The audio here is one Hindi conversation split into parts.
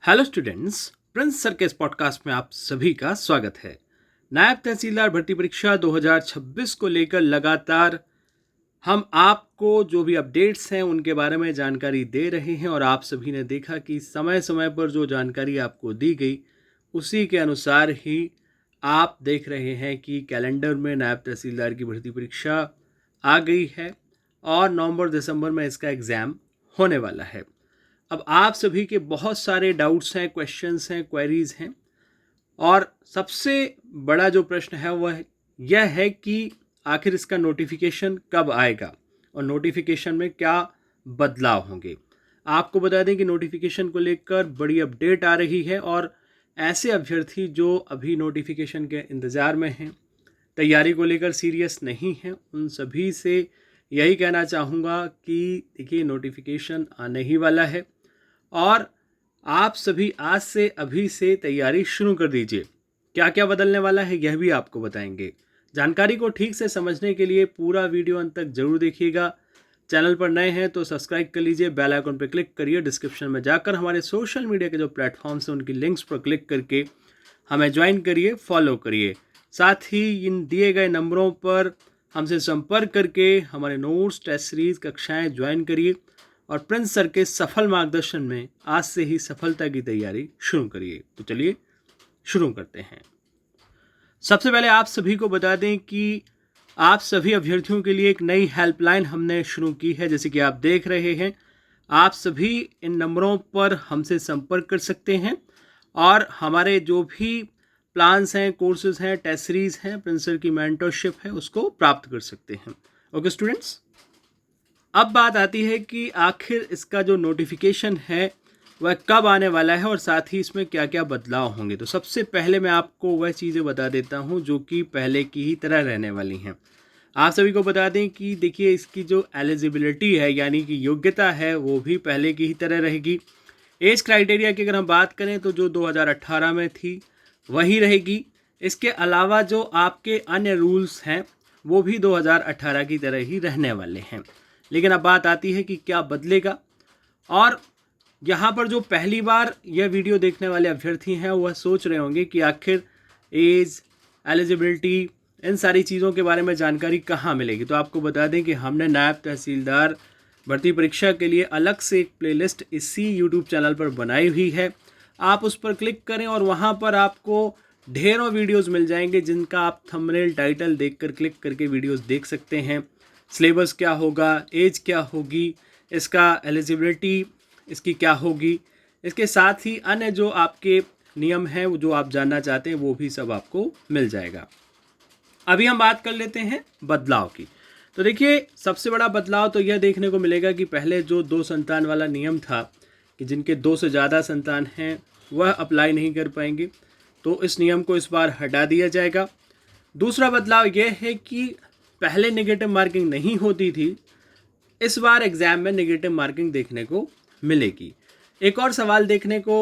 हेलो स्टूडेंट्स, प्रिंस सर के इस पॉडकास्ट में आप सभी का स्वागत है। नायब तहसीलदार भर्ती परीक्षा 2026 को लेकर लगातार हम आपको जो भी अपडेट्स हैं उनके बारे में जानकारी दे रहे हैं और आप सभी ने देखा कि समय समय पर जो जानकारी आपको दी गई उसी के अनुसार ही आप देख रहे हैं कि कैलेंडर में नायब तहसीलदार की भर्ती परीक्षा आ गई है और नवंबर दिसंबर में इसका एग्ज़ाम होने वाला है। अब आप सभी के बहुत सारे डाउट्स हैं, क्वेश्चंस हैं, क्वेरीज हैं और सबसे बड़ा जो प्रश्न है वह यह है कि आखिर इसका नोटिफिकेशन कब आएगा और नोटिफिकेशन में क्या बदलाव होंगे। आपको बता दें कि नोटिफिकेशन को लेकर बड़ी अपडेट आ रही है और ऐसे अभ्यर्थी जो अभी नोटिफिकेशन के इंतज़ार में हैं, तैयारी को लेकर सीरियस नहीं हैं, उन सभी से यही कहना चाहूँगा कि देखिए नोटिफिकेशन आने ही वाला है और आप सभी आज से अभी से तैयारी शुरू कर दीजिए। क्या क्या बदलने वाला है यह भी आपको बताएंगे। जानकारी को ठीक से समझने के लिए पूरा वीडियो अंत तक जरूर देखिएगा। चैनल पर नए हैं तो सब्सक्राइब कर लीजिए, बेल आइकन पर क्लिक करिए, डिस्क्रिप्शन में जाकर हमारे सोशल मीडिया के जो प्लेटफॉर्म्स हैं उनकी लिंक्स पर क्लिक करके हमें ज्वाइन करिए, फॉलो करिए। साथ ही इन दिए गए नंबरों पर हमसे संपर्क करके हमारे नोट्स, टेस्ट सीरीज, कक्षाएं ज्वाइन करिए और प्रिंस सर के सफल मार्गदर्शन में आज से ही सफलता की तैयारी शुरू करिए। तो चलिए शुरू करते हैं। सबसे पहले आप सभी को बता दें कि आप सभी अभ्यर्थियों के लिए एक नई हेल्पलाइन हमने शुरू की है। जैसे कि आप देख रहे हैं, आप सभी इन नंबरों पर हमसे संपर्क कर सकते हैं और हमारे जो भी प्लान्स हैं, कोर्सेज हैं, टेस्ट सीरीज हैं, प्रिंस सर की मेंटरशिप है, उसको प्राप्त कर सकते हैं। ओके स्टूडेंट्स, अब बात आती है कि आखिर इसका जो नोटिफिकेशन है वह कब आने वाला है और साथ ही इसमें क्या क्या बदलाव होंगे। तो सबसे पहले मैं आपको वह चीज़ें बता देता हूं जो कि पहले की ही तरह रहने वाली हैं। आप सभी को बता दें कि देखिए इसकी जो एलिजिबिलिटी है यानी कि योग्यता है वो भी पहले की ही तरह रहेगी। एज क्राइटेरिया की अगर हम बात करें तो जो 2018 में थी वही रहेगी। इसके अलावा जो आपके अन्य रूल्स हैं वो भी 2018 की तरह ही रहने वाले हैं। लेकिन अब बात आती है कि क्या बदलेगा। और यहाँ पर जो पहली बार यह वीडियो देखने वाले अभ्यर्थी हैं वह सोच रहे होंगे कि आखिर एज, एलिजिबिलिटी, इन सारी चीज़ों के बारे में जानकारी कहाँ मिलेगी। तो आपको बता दें कि हमने नायब तहसीलदार भर्ती परीक्षा के लिए अलग से एक प्लेलिस्ट इसी यूट्यूब चैनल पर बनाई हुई है। आप उस पर क्लिक करें और वहाँ पर आपको ढेरों वीडियोस मिल जाएंगे जिनका आप थंबनेल, टाइटल देखकर क्लिक करके वीडियोस देख सकते हैं। सिलेबस क्या होगा, एज क्या होगी, इसका एलिजिबिलिटी इसकी क्या होगी, इसके साथ ही अन्य जो आपके नियम हैं वो जो आप जानना चाहते हैं वो भी सब आपको मिल जाएगा। अभी हम बात कर लेते हैं बदलाव की। तो देखिए सबसे बड़ा बदलाव तो यह देखने को मिलेगा कि पहले जो 2 संतान वाला नियम था कि जिनके 2 से ज़्यादा संतान हैं वह अप्लाई नहीं कर पाएंगे, तो इस नियम को इस बार हटा दिया जाएगा। दूसरा बदलाव यह है कि पहले नेगेटिव मार्किंग नहीं होती थी, इस बार एग्ज़ाम में नेगेटिव मार्किंग देखने को मिलेगी। एक और सवाल देखने को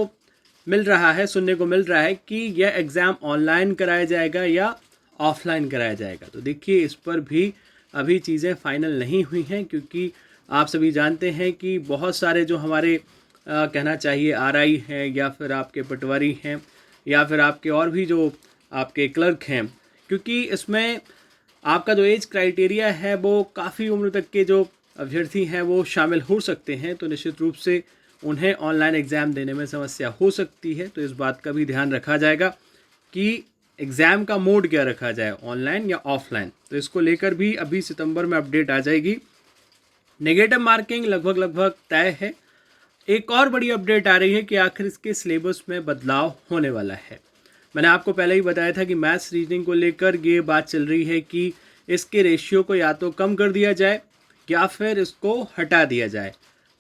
मिल रहा है, सुनने को मिल रहा है कि यह एग्ज़ाम ऑनलाइन कराया जाएगा या ऑफलाइन कराया जाएगा। तो देखिए इस पर भी अभी चीज़ें फाइनल नहीं हुई हैं क्योंकि आप सभी जानते हैं कि बहुत सारे जो हमारे कहना चाहिए आरआई हैं या फिर आपके पटवारी हैं या फिर आपके और भी जो आपके क्लर्क हैं, क्योंकि इसमें आपका जो एज क्राइटेरिया है वो काफ़ी उम्र तक के जो अभ्यर्थी हैं वो शामिल हो सकते हैं, तो निश्चित रूप से उन्हें ऑनलाइन एग्ज़ाम देने में समस्या हो सकती है। तो इस बात का भी ध्यान रखा जाएगा कि एग्ज़ाम का मोड क्या रखा जाए, ऑनलाइन या ऑफलाइन। तो इसको लेकर भी अभी सितंबर में अपडेट आ जाएगी। नेगेटिव मार्किंग लगभग तय है। एक और बड़ी अपडेट आ रही है कि आखिर इसके सिलेबस में बदलाव होने वाला है। मैंने आपको पहले ही बताया था कि मैथ्स, रीजनिंग को लेकर ये बात चल रही है कि इसके रेशियो को या तो कम कर दिया जाए या फिर इसको हटा दिया जाए।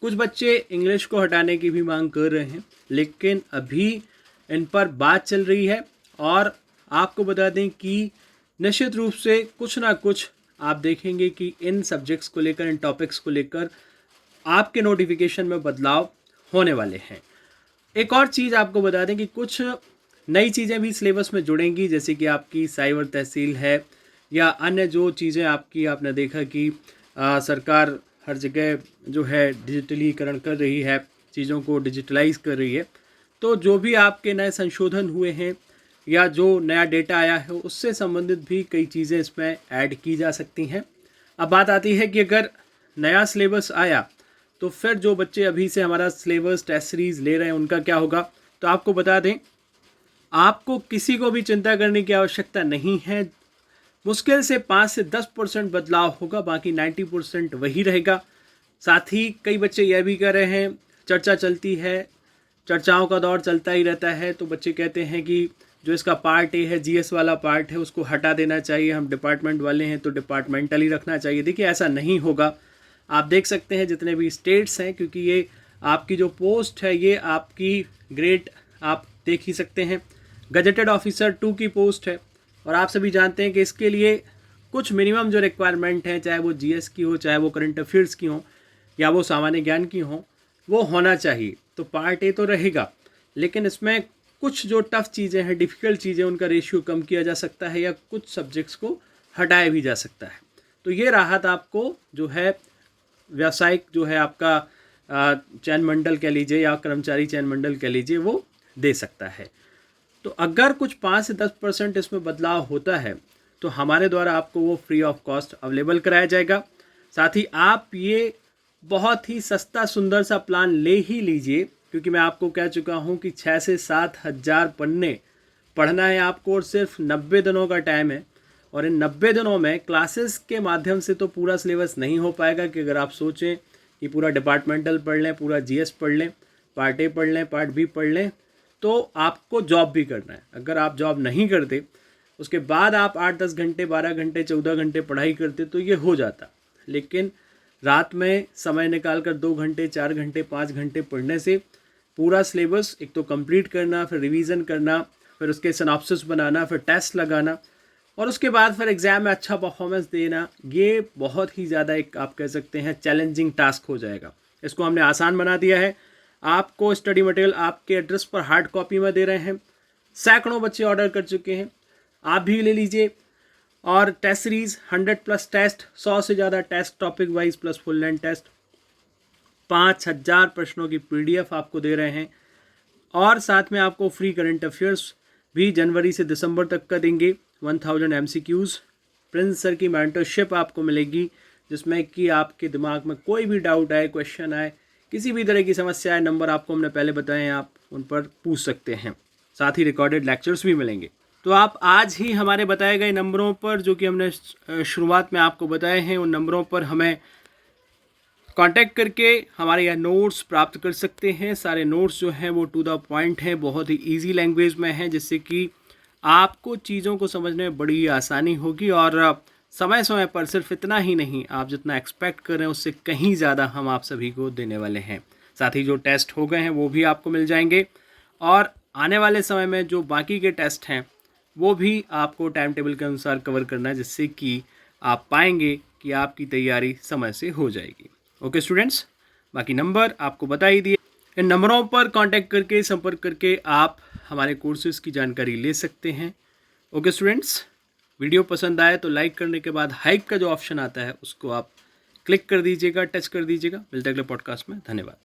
कुछ बच्चे इंग्लिश को हटाने की भी मांग कर रहे हैं, लेकिन अभी इन पर बात चल रही है और आपको बता दें कि निश्चित रूप से कुछ ना कुछ आप देखेंगे कि इन सब्जेक्ट्स को लेकर, इन टॉपिक्स को लेकर आपके नोटिफिकेशन में बदलाव होने वाले हैं। एक और चीज़ आपको बता दें कि कुछ नई चीज़ें भी सिलेबस में जुड़ेंगी, जैसे कि आपकी साइबर तहसील है या अन्य जो चीज़ें आपकी आपने देखा कि सरकार हर जगह जो है डिजिटलीकरण कर रही है, चीज़ों को डिजिटलाइज कर रही है। तो जो भी आपके नए संशोधन हुए हैं या जो नया डेटा आया है उससे संबंधित भी कई चीज़ें इसमें ऐड की जा सकती हैं। अब बात आती है कि अगर नया सिलेबस आया तो फिर जो बच्चे अभी से हमारा सिलेबस टेस्ट सीरीज़ ले रहे हैं उनका क्या होगा। तो आपको बता दें, आपको किसी को भी चिंता करने की आवश्यकता नहीं है। मुश्किल से 5 से 10% बदलाव होगा, बाकी 90% वही रहेगा। साथ ही कई बच्चे यह भी कह रहे हैं, चर्चा चलती है, चर्चाओं का दौर चलता ही रहता है, तो बच्चे कहते हैं कि जो इसका पार्ट ए है, जीएस वाला पार्ट है, उसको हटा देना चाहिए, हम डिपार्टमेंट वाले हैं तो डिपार्टमेंटल ही रखना चाहिए। देखिए ऐसा नहीं होगा। आप देख सकते हैं जितने भी स्टेट्स हैं, क्योंकि ये आपकी जो पोस्ट है ये आपकी ग्रेड आप देख ही सकते हैं, गजेटेड ऑफिसर 2 की पोस्ट है। और आप सभी जानते हैं कि इसके लिए कुछ मिनिमम जो रिक्वायरमेंट है, चाहे वो जीएस की हो, चाहे वो करंट अफेयर्स की हो या वो सामान्य ज्ञान की हो, वो होना चाहिए। तो पार्ट ए तो रहेगा, लेकिन इसमें कुछ जो टफ चीज़ें हैं, डिफ़िकल्ट चीज़ें, उनका रेशियो कम किया जा सकता है या कुछ सब्जेक्ट्स को हटाया भी जा सकता है। तो ये राहत आपको जो है व्यावसायिक जो है आपका चयन मंडल कह लीजिए या कर्मचारी चयन मंडल कह लीजिए, वो दे सकता है। तो अगर कुछ 5 से 10% इसमें बदलाव होता है तो हमारे द्वारा आपको वो फ्री ऑफ कॉस्ट अवेलेबल कराया जाएगा। साथ ही आप ये बहुत ही सस्ता सुंदर सा प्लान ले ही लीजिए, क्योंकि मैं आपको कह चुका हूँ कि 6 से 7 हज़ार पन्ने पढ़ना है आपको और सिर्फ 90 दिनों का टाइम है। और इन 90 दिनों में क्लासेस के माध्यम से तो पूरा सिलेबस नहीं हो पाएगा कि अगर आप सोचें कि पूरा डिपार्टमेंटल पढ़ लें, पूरा जीएस पढ़ लें, पार्ट ए पढ़ लें, पार्ट बी पढ़ लें, तो आपको जॉब भी करना है। अगर आप जॉब नहीं करते, उसके बाद आप 8-10 घंटे, 12 घंटे, 14 घंटे पढ़ाई करते तो ये हो जाता। लेकिन रात में समय निकाल कर 2 घंटे, 4 घंटे, 5 घंटे पढ़ने से पूरा सिलेबस एक तो कंप्लीट करना, फिर रिवीजन करना, फिर उसके सिनॉप्सिस बनाना, फिर टेस्ट लगाना और उसके बाद फिर एग्ज़ाम में अच्छा परफॉर्मेंस देना, ये बहुत ही ज़्यादा एक आप कह सकते हैं चैलेंजिंग टास्क हो जाएगा। इसको हमने आसान बना दिया है। आपको स्टडी मटेरियल आपके एड्रेस पर हार्ड कॉपी में दे रहे हैं। सैकड़ों बच्चे ऑर्डर कर चुके हैं, आप भी ले लीजिए। और टेस्ट सीरीज़ 100+ टेस्ट, 100 से ज़्यादा test topic wise plus full length test, 5000 प्रश्नों की पीडीएफ आपको दे रहे हैं। और साथ में आपको फ्री करंट अफेयर्स भी जनवरी से दिसंबर तक का देंगे। 1000 MCQs, प्रिंस सर की मेंटरशिप आपको मिलेगी, जिसमें कि आपके दिमाग में कोई भी डाउट आए, क्वेश्चन आए, किसी भी तरह की समस्या है, नंबर आपको हमने पहले बताए हैं, आप उन पर पूछ सकते हैं। साथ ही रिकॉर्डेड लेक्चर्स भी मिलेंगे। तो आप आज ही हमारे बताए गए नंबरों पर, जो कि हमने शुरुआत में आपको बताए हैं, उन नंबरों पर हमें कांटेक्ट करके हमारे यहाँ नोट्स प्राप्त कर सकते हैं। सारे नोट्स जो हैं वो टू द पॉइंट हैं, बहुत ही इजी लैंग्वेज में हैं, जिससे कि आपको चीज़ों को समझने में बड़ी आसानी होगी। और समय समय पर सिर्फ इतना ही नहीं, आप जितना एक्सपेक्ट कर रहे हैं उससे कहीं ज़्यादा हम आप सभी को देने वाले हैं। साथ ही जो टेस्ट हो गए हैं वो भी आपको मिल जाएंगे और आने वाले समय में जो बाकी के टेस्ट हैं वो भी आपको टाइम टेबल के अनुसार कवर करना है, जिससे कि आप पाएंगे कि आपकी तैयारी समय से हो जाएगी। ओके स्टूडेंट्स, बाकी नंबर आपको बता ही दिए। इन नंबरों पर कांटेक्ट करके, संपर्क करके आप हमारे कोर्सेज़ की जानकारी ले सकते हैं। ओके स्टूडेंट्स, वीडियो पसंद आए तो लाइक करने के बाद हाइप का जो ऑप्शन आता है उसको आप क्लिक कर दीजिएगा, टच कर दीजिएगा। मिलते हैं अगले पॉडकास्ट में। धन्यवाद।